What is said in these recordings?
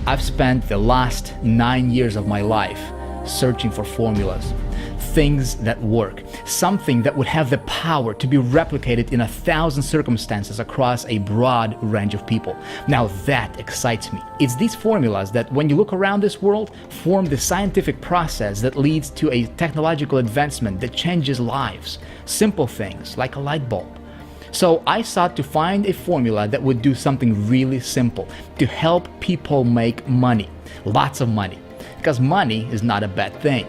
I've spent the last 9 years of my life searching for formulas, things that work, something that would have the power to be replicated in 1,000 circumstances across a broad range of people. Now that excites me. It's these formulas that, when you look around this world, form the scientific process that leads to a technological advancement that changes lives. Simple things like a light bulb. So I sought to find a formula that would do something really simple to help people make money, lots of money, because money is not a bad thing.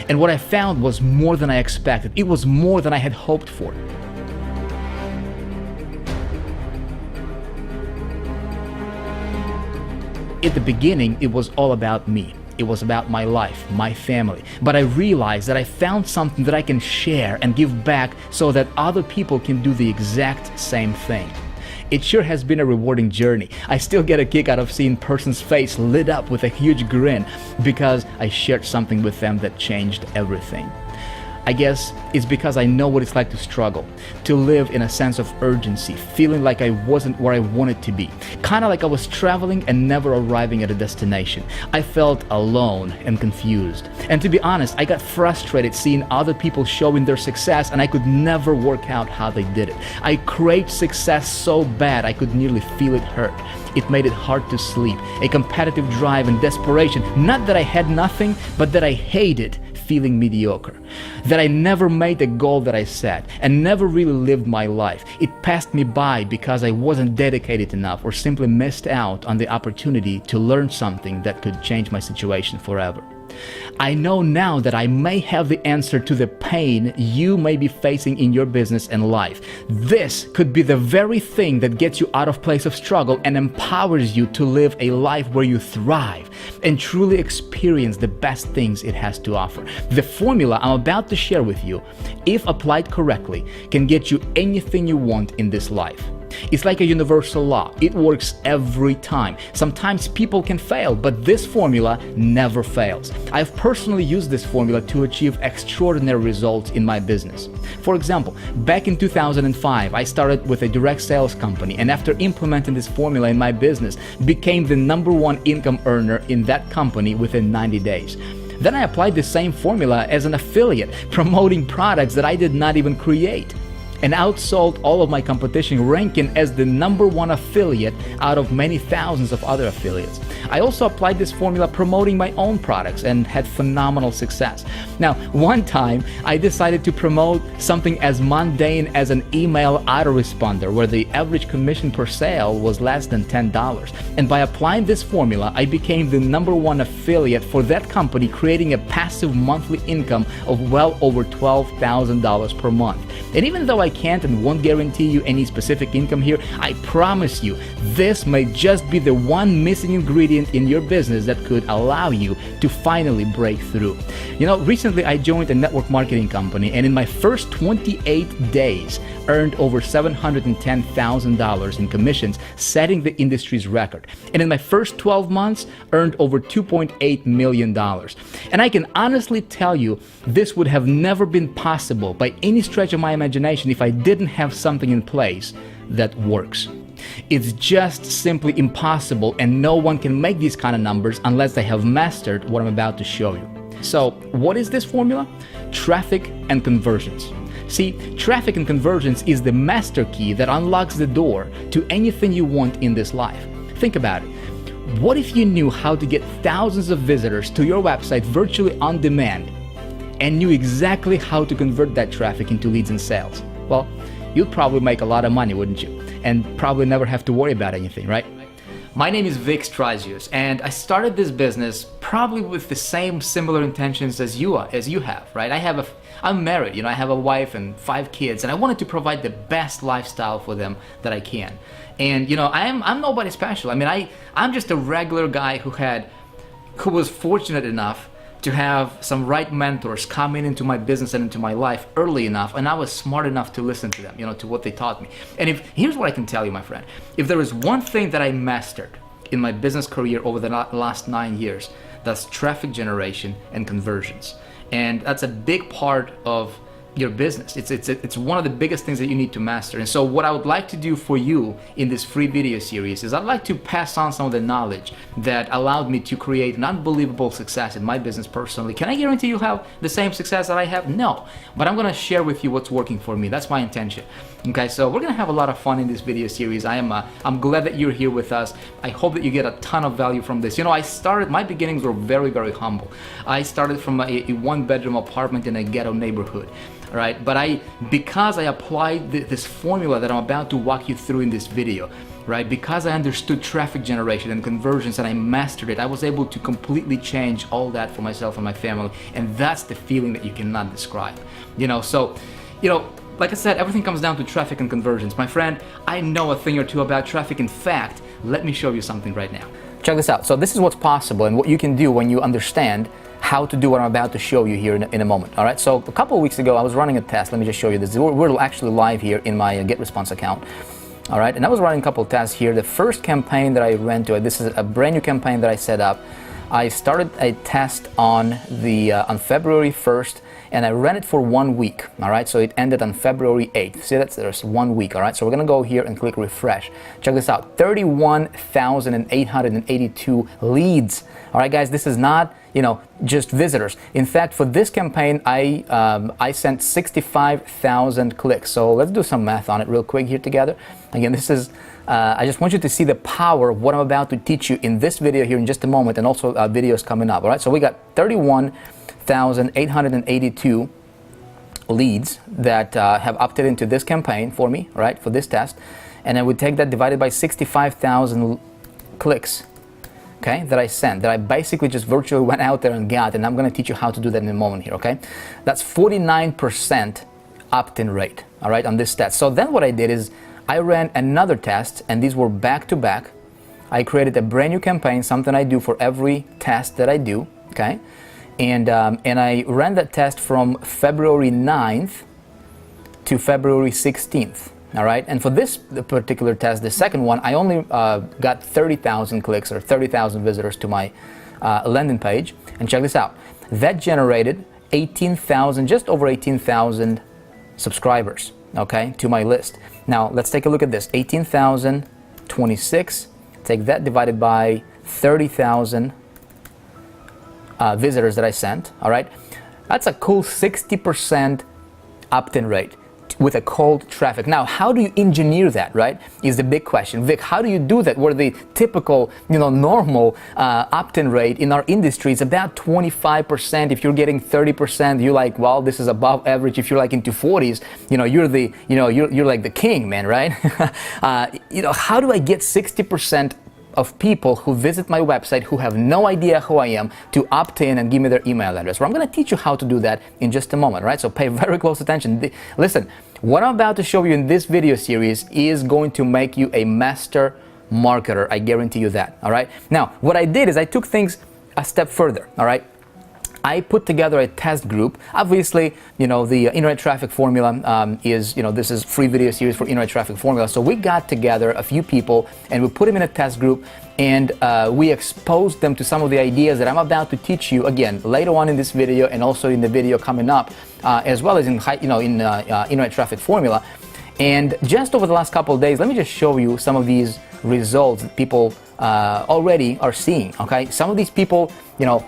And what I found was more than I expected. It was more than I had hoped for. At the beginning, it was all about me. It was about my life, my family. But I realized that I found something that I can share and give back so that other people can do the exact same thing. It sure has been a rewarding journey. I still get a kick out of seeing a person's face lit up with a huge grin because I shared something with them that changed everything. I guess it's because I know what it's like to struggle, to live in a sense of urgency, feeling like I wasn't where I wanted to be, kind of like I was traveling and never arriving at a destination. I felt alone and confused. And to be honest, I got frustrated seeing other people showing their success and I could never work out how they did it. I craved success so bad I could nearly feel it hurt. It made it hard to sleep, a competitive drive and desperation, not that I had nothing, but that I hated feeling mediocre, that I never made the goal that I set and never really lived my life. It passed me by because I wasn't dedicated enough or simply missed out on the opportunity to learn something that could change my situation forever. I know now that I may have the answer to the pain you may be facing in your business and life. This could be the very thing that gets you out of place of struggle and empowers you to live a life where you thrive and truly experience the best things it has to offer. The formula I'm about to share with you, if applied correctly, can get you anything you want in this life. It's like a universal law. It works every time. Sometimes people can fail, but this formula never fails. I've personally used this formula to achieve extraordinary results in my business. For example, back in 2005, I started with a direct sales company, and after implementing this formula in my business, became the #1 income earner in that company within 90 days. Then I applied the same formula as an affiliate, promoting products that I did not even create, and outsold all of my competition, ranking as the #1 affiliate out of many thousands of other affiliates. I also applied this formula promoting my own products and had phenomenal success. Now, one time I decided to promote something as mundane as an email autoresponder where the average commission per sale was less than $10. And by applying this formula, I became the #1 affiliate for that company, creating a passive monthly income of well over $12,000 per month. And even though I can't and won't guarantee you any specific income here, I promise you this may just be the one missing ingredient in your business that could allow you to finally break through. You know, recently I joined a network marketing company, and in my first 28 days earned over $710,000 in commissions, setting the industry's record. And in my first 12 months earned over $2.8 million. And I can honestly tell you this would have never been possible by any stretch of my imagination if I didn't have something in place that works. It's just simply impossible, and no one can make these kind of numbers unless they have mastered what I'm about to show you. So, what is this formula? Traffic and conversions. See, traffic and conversions is the master key that unlocks the door to anything you want in this life. Think about it. What if you knew how to get thousands of visitors to your website virtually on demand and knew exactly how to convert that traffic into leads and sales? Well, you'd probably make a lot of money, wouldn't you? And probably never have to worry about anything, right? My name is Vic Strazius, and I started this business probably with the same similar intentions as you have, right? I'm married, I have a wife and 5 kids, and I wanted to provide the best lifestyle for them that I can. And I'm nobody special. I'm just a regular guy who was fortunate enough to have some right mentors coming into my business and into my life early enough, and I was smart enough to listen to them, to what they taught me. And here's what I can tell you, my friend. If there is one thing that I mastered in my business career over the last 9 years, that's traffic generation and conversions. And that's a big part of your business. It's one of the biggest things that you need to master. And so what I would like to do for you in this free video series is I'd like to pass on some of the knowledge that allowed me to create an unbelievable success in my business personally. Can I guarantee you have the same success that I have? No, but I'm going to share with you what's working for me. That's my intention. Okay, so we're going to have a lot of fun in this video series. I'm glad that you're here with us. I hope that you get a ton of value from this. You know, my beginnings were very, very humble. I started from a one-bedroom apartment in a ghetto neighborhood. All right, but because I applied this formula that I'm about to walk you through in this video, right, because I understood traffic generation and conversions and I mastered it, I was able to completely change all that for myself and my family, and that's the feeling that you cannot describe. You know, so, you know, like I said, everything comes down to traffic and conversions. My friend, I know a thing or two about traffic. In fact, let me show you something right now. Check this out. So this is what's possible and what you can do when you understand how to do what I'm about to show you here in a moment. All right, so a couple of weeks ago I was running a test. Let me just show you this. We're actually live here in my GetResponse account. All right, and I was running a couple of tests here. The first campaign that I ran to, this is a brand new campaign that I set up. I started a test on February 1st, and I ran it for 1 week. All right, so it ended on February 8th. See, there's 1 week. All right, so we're gonna go here and click refresh. Check this out: 31,882 leads. All right, guys, this is not, you know, just visitors. In fact, for this campaign, I sent 65,000 clicks. So let's do some math on it real quick here together. Again, this is. I just want you to see the power of what I'm about to teach you in this video here in just a moment, and also videos coming up. All right, so we got 31,882 leads that have opted into this campaign for me, right, for this test, and I would take that divided by 65,000 clicks, okay, that I sent, that I basically just virtually went out there and got, and I'm going to teach you how to do that in a moment here, okay? That's 49% opt-in rate, all right, on this test. So then what I did is I ran another test, and these were back-to-back. I created a brand new campaign, something I do for every test that I do, okay? And I ran that test from February 9th to February 16th, all right? And for this particular test, the second one, I only got 30,000 clicks or 30,000 visitors to my landing page. And check this out. That generated 18,000, just over 18,000 subscribers, okay, to my list. Now, let's take a look at this. 18,026, take that divided by 30,000 visitors that I sent, all right? That's a cool 60% opt-in rate with a cold traffic. Now, how do you engineer that, right, is the big question. Vic, how do you do that where the typical, you know, normal opt-in rate in our industry is about 25%? If you're getting 30%, you're like, well, this is above average. If you're like into 40s, you know, you're like the king, man, right? You know, how do I get 60% of people who visit my website who have no idea who I am to opt in and give me their email address? Well, I'm going to teach you how to do that in just a moment, right? So pay very close attention. Listen, what I'm about to show you in this video series is going to make you a master marketer. I guarantee you that, all right? Now, what I did is I took things a step further, all right? I put together a test group. Obviously, you know, the internet traffic formula is, you know, this is free video series for internet traffic formula. So we got together a few people and we put them in a test group, and we exposed them to some of the ideas that I'm about to teach you again later on in this video, and also in the video coming up, as well as in internet traffic formula. And just over the last couple of days, let me just show you some of these results that people already are seeing. Okay, some of these people, you know,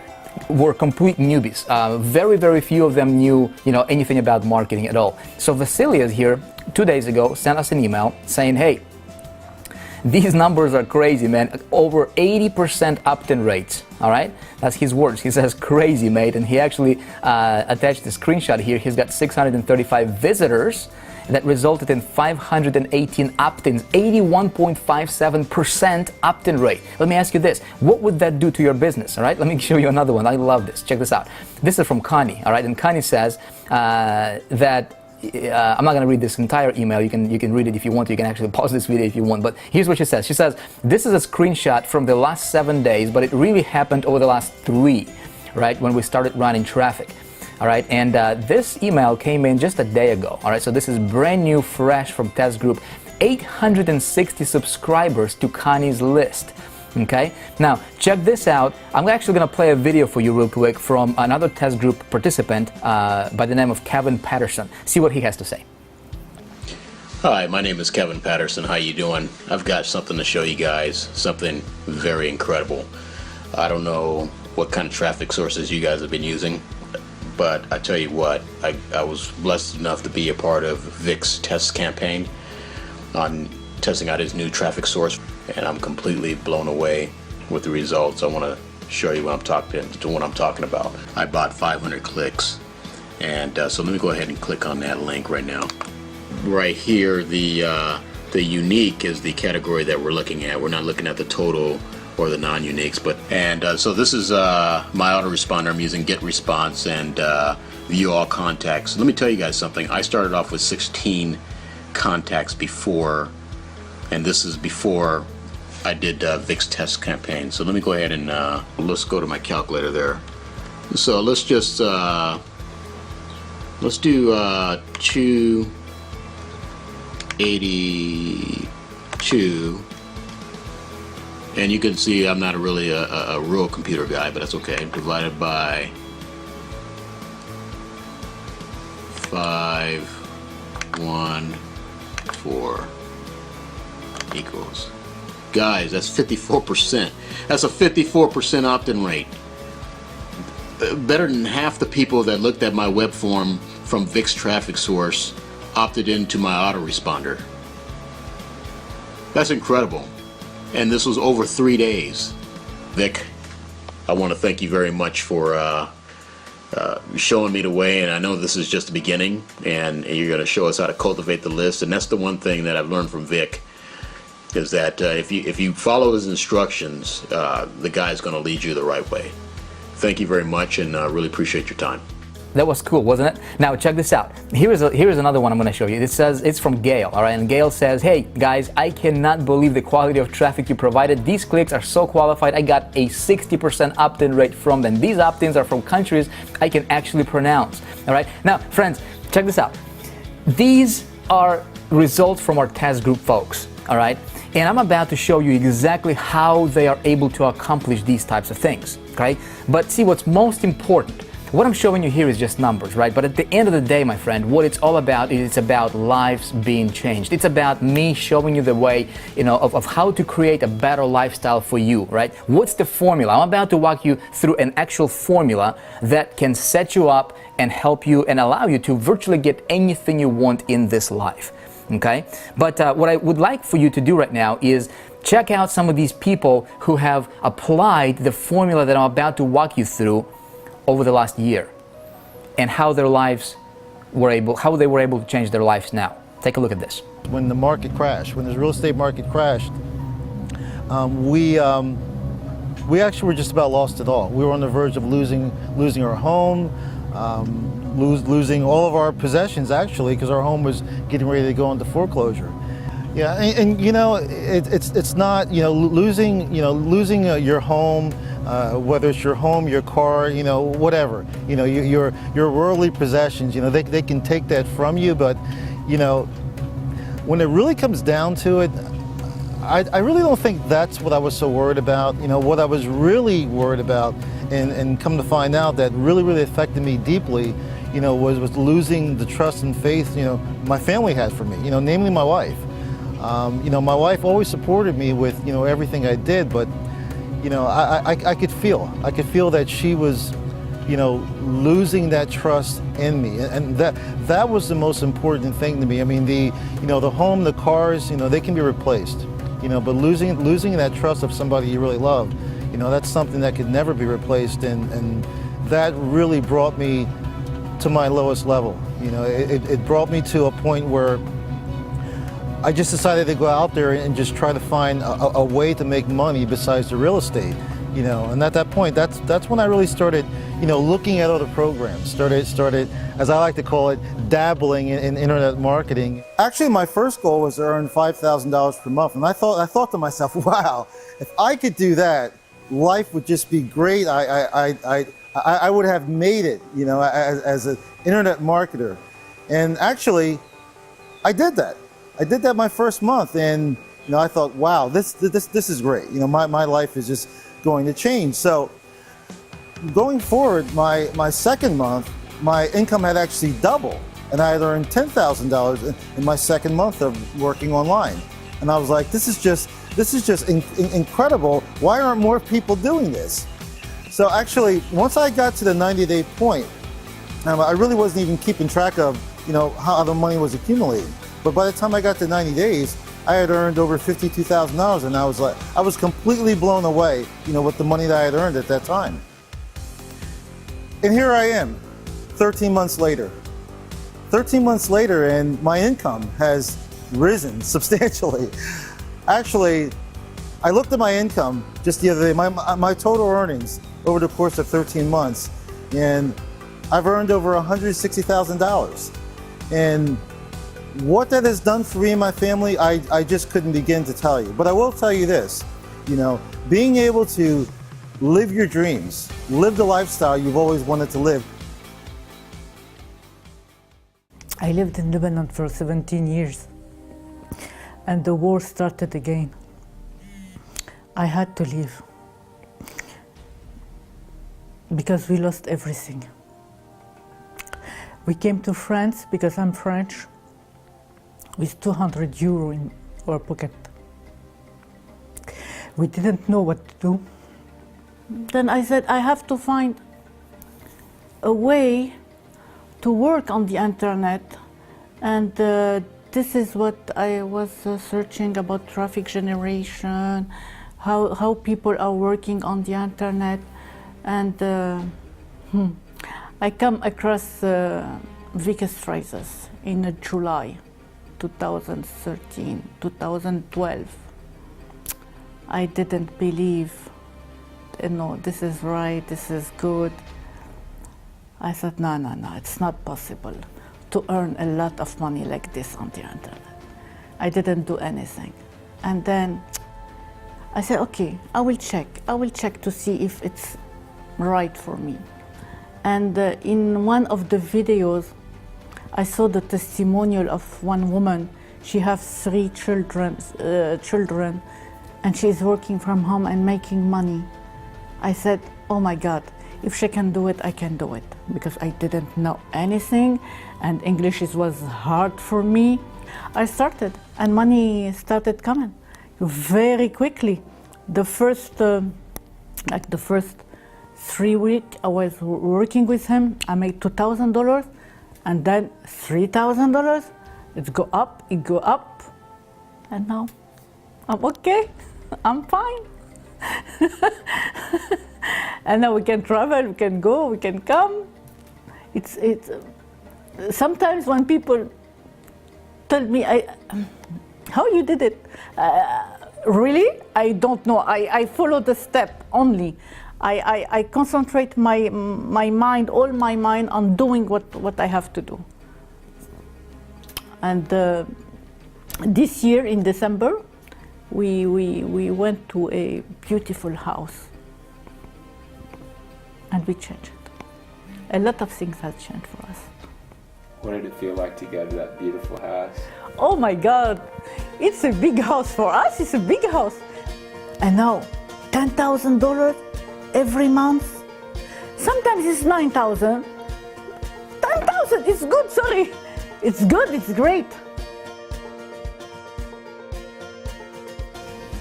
were complete newbies. Very, very few of them knew, you know, anything about marketing at all. So Vasilius here 2 days ago sent us an email saying, hey, these numbers are crazy, man. Over 80% opt-in rates, all right? That's his words. He says, crazy, mate. And he actually attached a screenshot here. He's got 635 visitors that resulted in 518 opt-ins, 81.57% opt-in rate. Let me ask you this. What would that do to your business, all right? Let me show you another one. I love this. Check this out. This is from Connie, all right? And Connie says that I'm not going to read this entire email. You can read it if you want to. You can actually pause this video if you want. But here's what she says. She says, this is a screenshot from the last 7 days, but it really happened over the last 3, right, when we started running traffic. All right, and this email came in just a day ago. All right, so this is brand new, fresh from test group. 860 subscribers to Connie's list. Okay, now check this out. I'm actually going to play a video for you real quick from another test group participant by the name of Kevin Patterson. See what he has to say. Hi, my name is Kevin Patterson. How you doing? I've got something to show you guys, something very incredible. I don't know what kind of traffic sources you guys have been using, but I tell you what, I was blessed enough to be a part of Vic's test campaign on testing out his new traffic source, and I'm completely blown away with the results. I want to show you what I'm talking about. I bought 500 clicks, and so let me go ahead and click on that link right now. Right here, the unique is the category that we're looking at. We're not looking at the total or the non-uniques, so this is my autoresponder. I'm using Get Response and View All Contacts. Let me tell you guys something. I started off with 16 contacts before, and this is before I did Vic's test campaign. So let me go ahead and let's go to my calculator there. So let's just let's do 282, and you can see I'm not really a real computer guy, but that's okay. Divided by 514 equals, guys, that's 54%. That's a 54% opt-in rate. Better than half the people that looked at my web form from Vic's traffic source opted into my autoresponder. That's incredible. And this was over 3 days. Vic, I want to thank you very much for showing me the way, and I know this is just the beginning, and you're going to show us how to cultivate the list. And that's the one thing that I've learned from Vic, is that if you follow his instructions, the guy's going to lead you the right way. Thank you very much, and really appreciate your time. That was cool, wasn't it? Now check this out. Here's another one I'm going to show you. It says, it's from Gail, all right? And Gail says, hey guys, I cannot believe the quality of traffic you provided. These clicks are so qualified. I got a 60% opt-in rate from them. These opt-ins are from countries I can actually pronounce, all right? Now, friends, check this out. These are results from our test group folks, all right? And I'm about to show you exactly how they are able to accomplish these types of things, okay? But see, what's most important, what I'm showing you here is just numbers, right? But at the end of the day, my friend, what it's all about is it's about lives being changed. It's about me showing you the way, of how to create a better lifestyle for you, right? What's the formula? I'm about to walk you through an actual formula that can set you up and help you and allow you to virtually get anything you want in this life, okay? But what I would like for you to do right now is check out some of these people who have applied the formula that I'm about to walk you through over the last year, and how they were able to change their lives now. Take a look at this. When the market crashed, when the real estate market crashed, we actually were just about lost it all. We were on the verge of losing our home, losing all of our possessions actually, because our home was getting ready to go into foreclosure. Yeah, and it's not losing your home. Whether it's your home, your car, whatever, your worldly possessions, they can take that from you, but, when it really comes down to it, I really don't think that's what I was so worried about. What I was really worried about, and come to find out that really affected me deeply, was losing the trust and faith, my family had for me, namely my wife. My wife always supported me with, everything I did, but I could feel that she was, losing that trust in me, and that was the most important thing to me. I mean, the home, the cars, they can be replaced, but losing that trust of somebody you really love, that's something that could never be replaced, and that really brought me to my lowest level. It brought me to a point where I just decided to go out there and just try to find a way to make money besides the real estate, and at that point, that's when I really started, looking at other programs, started, as I like to call it, dabbling in internet marketing. Actually, my first goal was to earn $5,000 per month, and I thought to myself, wow, if I could do that, life would just be great. I would have made it, as an internet marketer. And actually, I did that. I did that my first month, and I thought, wow, this is great. My life is just going to change. So going forward, my second month, my income had actually doubled, and I had earned $10,000 in my second month of working online. And I was like, this is just incredible. Why aren't more people doing this? So actually, once I got to the 90-day point, I really wasn't even keeping track of, how the money was accumulating. But by the time I got to 90 days, I had earned over $52,000, and I was completely blown away, with the money that I had earned at that time. And here I am, 13 months later. 13 months later, and my income has risen substantially. Actually, I looked at my income just the other day, my total earnings over the course of 13 months, and I've earned over $160,000. And what that has done for me and my family, I just couldn't begin to tell you. But I will tell you this, being able to live your dreams, live the lifestyle you've always wanted to live. I lived in Lebanon for 17 years, and the war started again. I had to leave because we lost everything. We came to France because I'm French, with 200 euro in our pocket. We didn't know what to do. Then I said, I have to find a way to work on the internet, and this is what I was searching about: traffic generation, how people are working on the internet, and I come across Flores-Baez in July 2013, 2012. I didn't believe, this is right, this is good. I said, no, it's not possible to earn a lot of money like this on the internet. I didn't do anything. And then I said, okay, I will check to see if it's right for me. And in one of the videos, I saw the testimonial of one woman. She has 3 children, and she's working from home and making money. I said, oh my God, if she can do it, I can do it, because I didn't know anything, and English was hard for me. I started, and money started coming very quickly. The first 3 weeks I was working with him, I made $2,000, and then $3,000. It go up, and now I'm okay. I'm fine. And now we can travel, we can go, we can come. It's sometimes when people tell me, how you did it? Really? I don't know. I follow the step only. I concentrate my mind, all my mind, on doing what I have to do. And this year in December, we went to a beautiful house, and we changed it. A lot of things have changed for us. What did it feel like to go to that beautiful house? Oh my God, it's a big house for us. It's a big house. And now, $10,000 every month. Sometimes it's 9,000. 10,000. It's good. Sorry, it's good. It's great.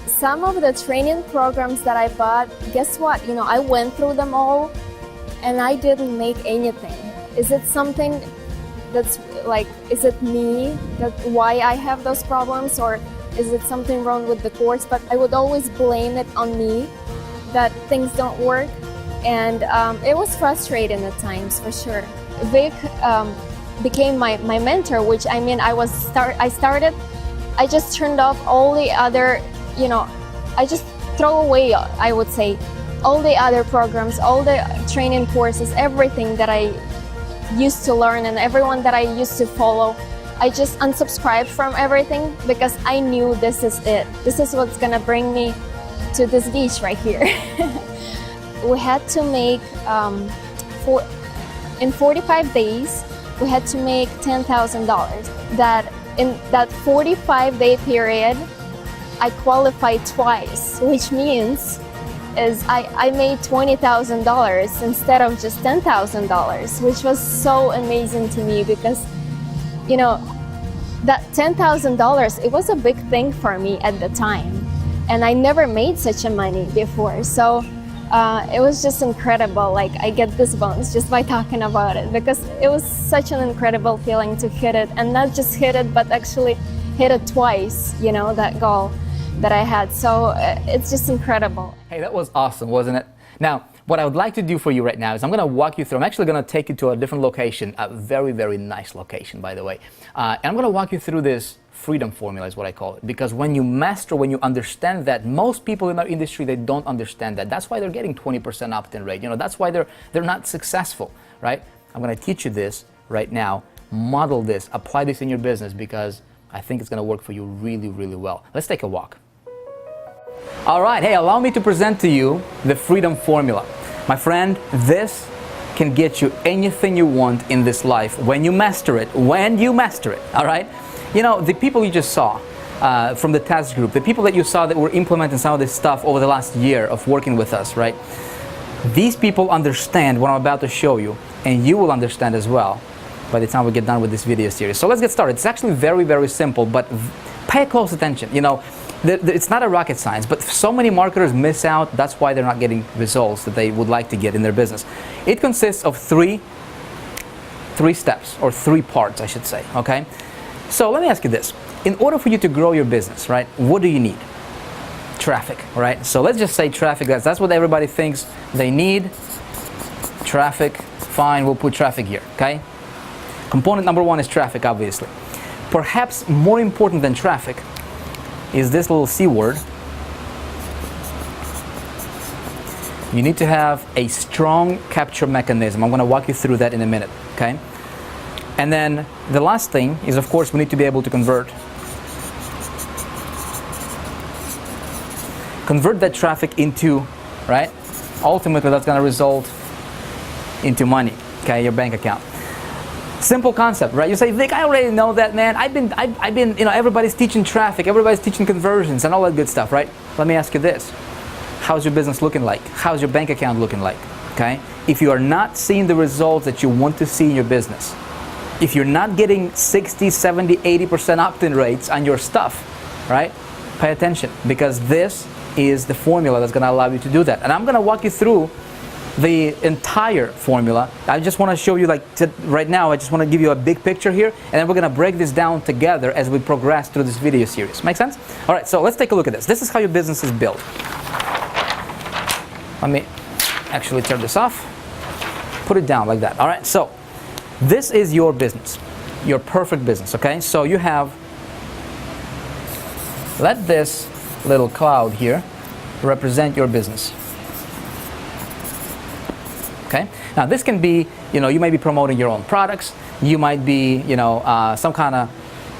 Some of the training programs that I bought, guess what? I went through them all, and I didn't make anything. Is it something that's is it me, why I have those problems, or is it something wrong with the course? But I would always blame it on me, that things don't work, and it was frustrating at times, for sure. Vic became my mentor, which I just turned off all the other, I just throw away, I would say, all the other programs, all the training courses, everything that I used to learn and everyone that I used to follow. I just unsubscribed from everything because I knew this is it. This is what's gonna bring me to this beach right here. We had to make, in 45 days, we had to make $10,000. That in that 45-day period, I qualified twice, which means is I made $20,000 instead of just $10,000, which was so amazing to me because, you know, that $10,000, it was a big thing for me at the time. And I never made such a money before. So it was just incredible. Like, I get goosebumps just by talking about it because it was such an incredible feeling to hit it, and not just hit it, but actually hit it twice, you know, that goal that I had. So it's just incredible. Hey, that was awesome, wasn't it? Now, what I would like to do for you right now is I'm going to walk you through. I'm actually going to take you to a different location, a very, very nice location, by the way. And I'm going to walk you through this freedom formula is what I call it. Because when you master, when you understand that, most people in our industry, they don't understand that. That's why they're getting 20% opt-in rate. You know, that's why they're not successful, right? I'm going to teach you this right now. Model this, apply this in your business because I think it's going to work for you really, really well. Let's take a walk. All right, hey, allow me to present to you the freedom formula. My friend, this can get you anything you want in this life when you master it, all right? You know, the people you just saw from the task group, the people that you saw that were implementing some of this stuff over the last year of working with us, right? These people understand what I'm about to show you, and you will understand as well by the time we get done with this video series. So let's get started. It's actually very, very simple, but pay close attention. You know, it's not a rocket science, but so many marketers miss out. That's why they're not getting results that they would like to get in their business. It consists of three steps, or three parts, I should say, okay? So let me ask you this. In order for you to grow your business, right, what do you need? Traffic, right? So let's just say traffic. That's what everybody thinks they need. Traffic, fine, we'll put traffic here, okay? Component number one is traffic, obviously. Perhaps more important than traffic is this little C word. You need to have a strong capture mechanism. I'm going to walk you through that in a minute, okay? And then the last thing is, of course, we need to be able to convert that traffic into, right? Ultimately, that's going to result into money, okay, your bank account. Simple concept, right? You say, Vic, I already know that, man. I've been, you know, everybody's teaching traffic, everybody's teaching conversions and all that good stuff, right? Let me ask you this. How's your business looking like? How's your bank account looking like, okay? If you are not seeing the results that you want to see in your business, if you're not getting 60, 70, 80% opt-in rates on your stuff, right? Pay attention, because this is the formula that's going to allow you to do that. And I'm going to walk you through the entire formula. I just want to show you, like, right now, I just want to give you a big picture here, and then we're going to break this down together as we progress through this video series. Make sense? All right, so let's take a look at this. This is how your business is built. Let me actually turn this off. Put it down like that. All right, so this is your business, your perfect business, okay? So you have, let this little cloud here represent your business. Okay. Now this can be, you know, you might be promoting your own products. You might be, you know, some kind of,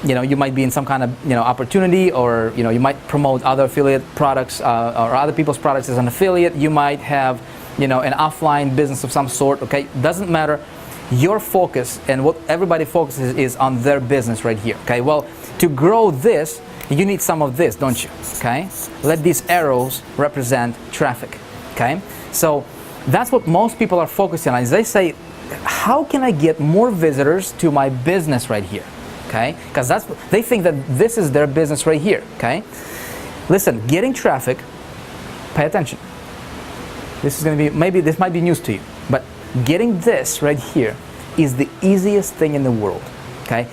you know, you might be in some kind of, you know, opportunity, or, you know, you might promote other affiliate products or other people's products as an affiliate. You might have, you know, an offline business of some sort. Okay. Doesn't matter. Your focus and what everybody focuses is on their business right here. Okay. Well, to grow this, you need some of this, don't you? Okay. Let these arrows represent traffic. Okay. So that's what most people are focusing on. Is they say, how can I get more visitors to my business right here? Okay, because they think that this is their business right here. Okay, listen, getting traffic, pay attention. This is going to be, maybe this might be news to you, but getting this right here is the easiest thing in the world. Okay,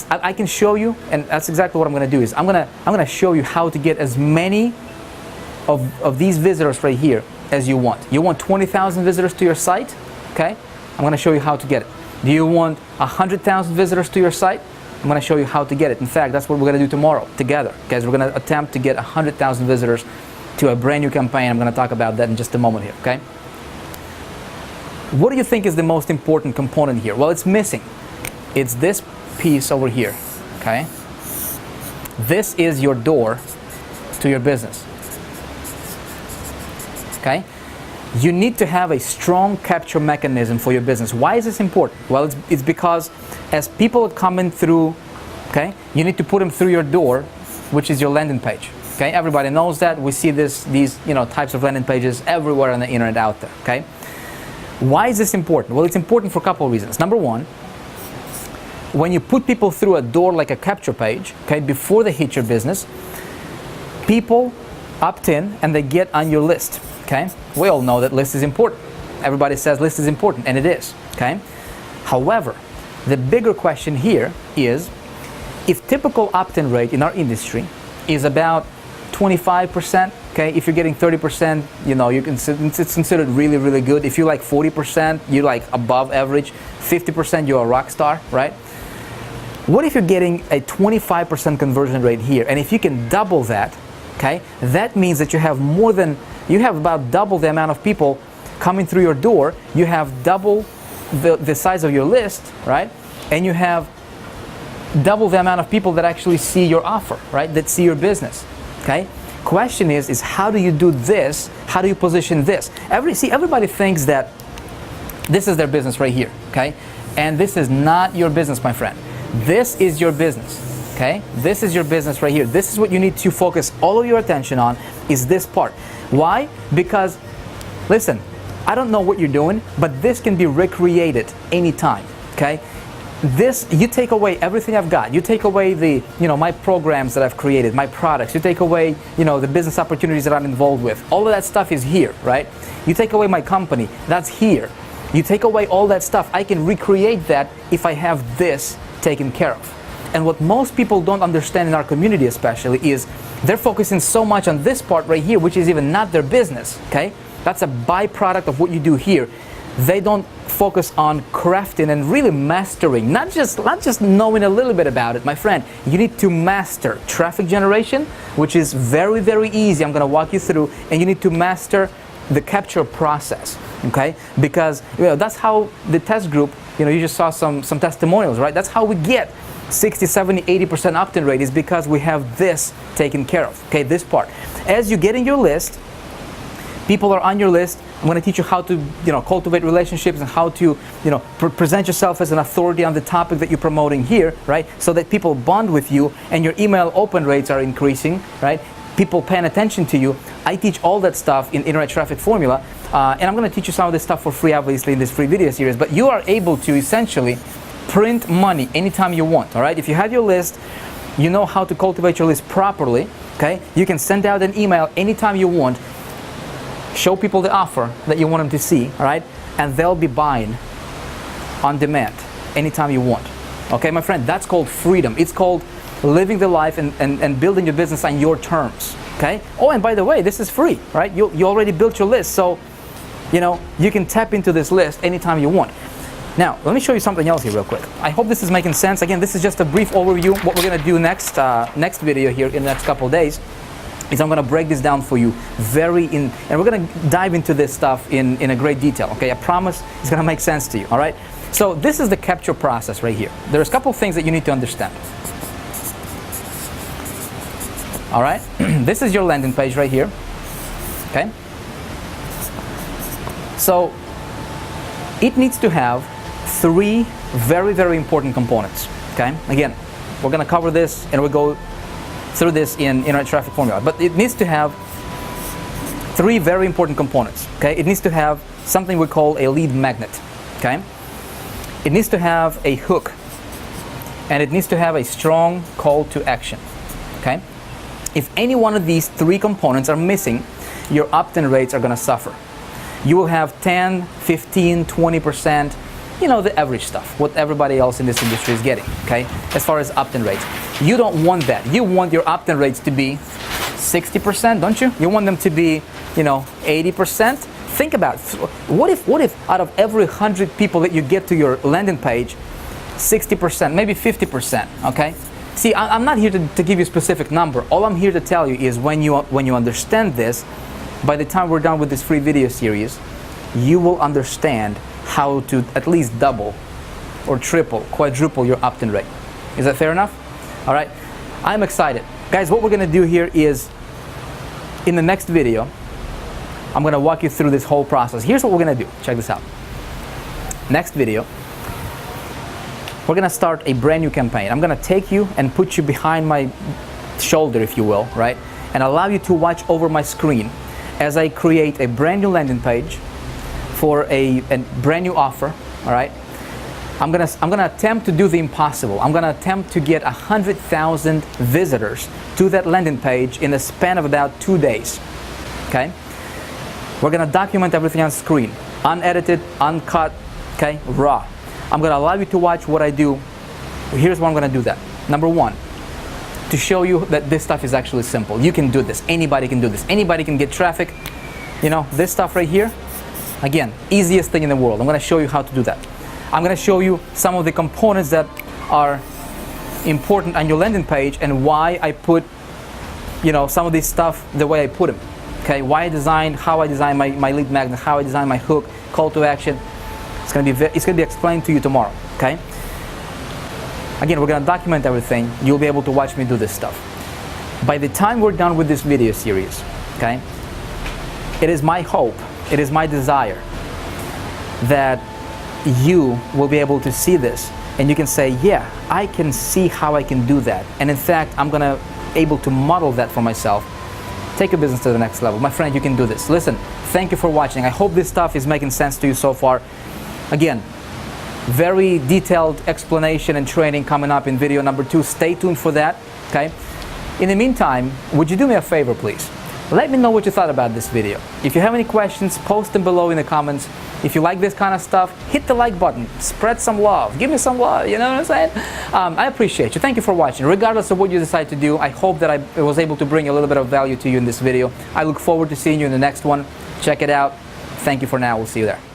I can show you, and that's exactly what I'm going to do. Is I'm going to show you how to get as many of these visitors right here as you want. You want 20,000 visitors to your site? Okay, I'm going to show you how to get it. Do you want 100,000 visitors to your site? I'm going to show you how to get it. In fact, that's what we're going to do tomorrow together. Guys, we're going to attempt to get 100,000 visitors to a brand new campaign. I'm going to talk about that in just a moment here, okay? What do you think is the most important component here? Well, it's missing. It's this piece over here, okay? This is your door to your business. Okay? You need to have a strong capture mechanism for your business. Why is this important? Well, it's because as people are coming through, okay, you need to put them through your door, which is your landing page. Okay, everybody knows that. We see these types of landing pages everywhere on the internet out there. Okay, why is this important? Well, it's important for a couple of reasons. Number one, when you put people through a door like a capture page, okay, before they hit your business, people opt in and they get on your list. Okay, we all know that list is important. Everybody says list is important, and it is. Okay, however, the bigger question here is, if typical opt-in rate in our industry is about 25%, okay, if you're getting 30%, it's considered really, really good. If you're like 40%, you're like above average. 50%, you're a rock star, right? What if you're getting a 25% conversion rate here? And if you can double that, okay, that means that you have about double the amount of people coming through your door. You have double the size of your list, right? And you have double the amount of people that actually see your offer, right? That see your business. Okay? Question is how do you do this? How do you position this? Everybody thinks that this is their business right here, okay? And this is not your business, my friend. This is your business, okay? This is your business right here. This is what you need to focus all of your attention on, is this part. Why? Because, listen, I don't know what you're doing, but this can be recreated anytime, okay? This, you take away everything I've got. You take away the, my programs that I've created, my products. You take away, the business opportunities that I'm involved with. All of that stuff is here, right? You take away my company, that's here. You take away all that stuff, I can recreate that if I have this taken care of. And what most people don't understand in our community especially is they're focusing so much on this part right here, which is even not their business, okay? That's a byproduct of what you do here. They don't focus on crafting and really mastering, not just knowing a little bit about it, my friend. You need to master traffic generation, which is very, very easy. I'm going to walk you through, and you need to master the capture process, okay? Because that's how the test group, you just saw some testimonials, right? That's how we get 60, 70, 80% opt-in rate, is because we have this taken care of, okay? This part. As you get in your list, people are on your list. I'm going to teach you how to, cultivate relationships and how to, present yourself as an authority on the topic that you're promoting here, right? So that people bond with you and your email open rates are increasing, right? People paying attention to you. I teach all that stuff in Internet Traffic Formula, and I'm going to teach you some of this stuff for free, obviously, in this free video series. But you are able to essentially print money anytime you want, all right? If you have your list, you know how to cultivate your list properly, okay? You can send out an email anytime you want. Show people the offer that you want them to see, all right? And they'll be buying on demand anytime you want. Okay, my friend, that's called freedom. It's called living the life and building your business on your terms, okay? Oh, and by the way, this is free, right? You already built your list, so, you can tap into this list anytime you want. Now, let me show you something else here real quick. I hope this is making sense. Again, this is just a brief overview. What we're going to do next video here in the next couple of days is I'm going to break this down for you and we're going to dive into this stuff in a great detail, okay? I promise it's going to make sense to you, all right? So this is the capture process right here. There's a couple of things that you need to understand. All right? This is your landing page right here, okay? So it needs to have 3 very, very important components, okay? Again, we're going to cover this and we'll go through this in Internet Traffic Formula, but it needs to have 3 very important components, okay? It needs to have something we call a lead magnet, okay? It needs to have a hook, and it needs to have a strong call to action, okay? If any one of these 3 components are missing, your opt-in rates are going to suffer. You will have 10, 15, 20%, the average stuff, what everybody else in this industry is getting, okay, as far as opt-in rates. You don't want that. You want your opt-in rates to be 60%, don't you? You want them to be, 80%. Think about it. What if out of every 100 people that you get to your landing page, 60%, maybe 50%, okay? See, I'm not here to give you a specific number. All I'm here to tell you is when you understand this, by the time we're done with this free video series, you will understand how to at least double or triple, quadruple your opt-in rate. Is that fair enough? All right. I'm excited. Guys, what we're going to do here is, in the next video, I'm going to walk you through this whole process. Here's what we're going to do. Check this out. Next video, we're going to start a brand new campaign. I'm going to take you and put you behind my shoulder, if you will, right? and allow you to watch over my screen as I create a brand new landing page for a brand new offer. All right, I'm gonna attempt to do the impossible. I'm gonna attempt to get 100,000 visitors to that landing page in a span of about 2 days. Okay, we're gonna document everything on screen, unedited, uncut, okay, raw. I'm gonna allow you to watch what I do. Here's what I'm gonna do that. Number one, to show you that this stuff is actually simple. You can do this. Anybody can do this. Anybody can get traffic. You know, this stuff right here, again, easiest thing in the world. I'm gonna show you how to do that. I'm gonna show you some of the components that are important on your landing page and why I put, you know, some of this stuff the way I put them. Okay, why I designed, how I designed my lead magnet, how I designed my hook, call to action. It's gonna be explained to you tomorrow. Okay. Again, we're gonna document everything. You'll be able to watch me do this stuff. By the time we're done with this video series, okay, it is my hope, it is my desire that you will be able to see this and you can say, yeah, I can see how I can do that. And in fact, I'm gonna able to model that for myself. Take your business to the next level. My friend, you can do this. Listen, thank you for watching. I hope this stuff is making sense to you so far. Again, very detailed explanation and training coming up in video number 2. Stay tuned for that, okay? In the meantime, would you do me a favor, please? Let me know what you thought about this video. If you have any questions, post them below in the comments. If you like this kind of stuff, hit the like button. Spread some love. Give me some love, you know what I'm saying? I appreciate you. Thank you for watching. Regardless of what you decide to do, I hope that I was able to bring a little bit of value to you in this video. I look forward to seeing you in the next one. Check it out. Thank you for now. We'll see you there.